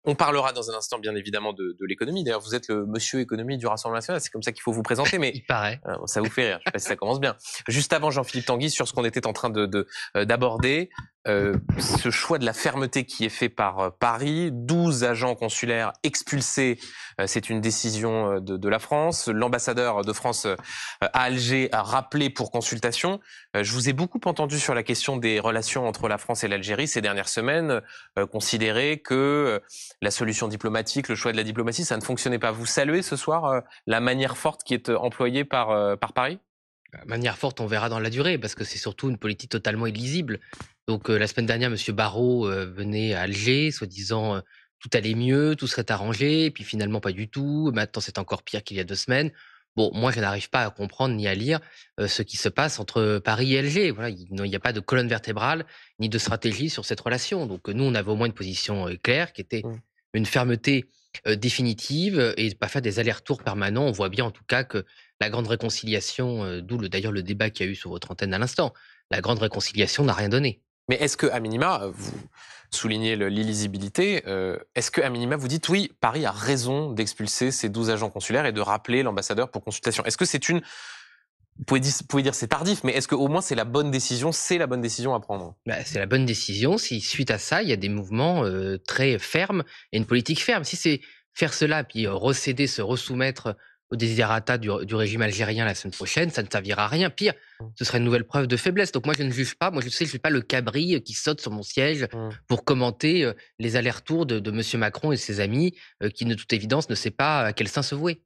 On parlera dans un instant, bien évidemment, de l'économie. D'ailleurs, vous êtes le monsieur économie du Rassemblement national. C'est comme ça qu'il faut vous présenter, mais Il paraît. ça vous fait rire. Je sais pas si ça commence bien. Juste avant, Jean-Philippe Tanguy, sur ce qu'on était en train d'aborder, ce choix de la fermeté qui est fait par Paris, 12 agents consulaires expulsés, c'est une décision de la France. L'ambassadeur de France à Alger a rappelé pour consultation. Je vous ai beaucoup entendu sur la question des relations entre la France et l'Algérie ces dernières semaines, considérer que la solution diplomatique, le choix de la diplomatie, ça ne fonctionnait pas. Vous saluez ce soir la manière forte qui est employée par Paris ? Manière forte, on verra dans la durée, parce que c'est surtout une politique totalement illisible. Donc la semaine dernière, M. Barrot venait à Alger, soi-disant tout allait mieux, tout serait arrangé, et puis finalement pas du tout. Maintenant, c'est encore pire qu'il y a 2 semaines. Bon, moi, je n'arrive pas à comprendre ni à lire ce qui se passe entre Paris et Alger. Voilà, il n'y a pas de colonne vertébrale ni de stratégie sur cette relation. Donc nous, on avait au moins une position claire, qui était une fermeté définitive et pas faire des allers-retours permanents. On voit bien en tout cas que la grande réconciliation, d'où d'ailleurs le débat qu'il y a eu sur votre antenne à l'instant, la grande réconciliation n'a rien donné. Mais est-ce que, à minima, vous soulignez l'illisibilité, est-ce que, à minima, vous dites oui, Paris a raison d'expulser ces 12 agents consulaires et de rappeler l'ambassadeur pour consultation? Est-ce que c'est vous pouvez dire c'est tardif, mais est-ce qu'au moins c'est la bonne décision à prendre? C'est la bonne décision si suite à ça, il y a des mouvements très fermes et une politique ferme. Si c'est faire cela puis recéder, se resoumettre aux desiderata du régime algérien la semaine prochaine, ça ne servira à rien. Pire, ce serait une nouvelle preuve de faiblesse. Donc moi, je ne juge pas. Moi, je sais, je suis pas le cabri qui saute sur mon siège pour commenter les allers-retours de M. Macron et ses amis qui, de toute évidence, ne sait pas à quel sein se vouer.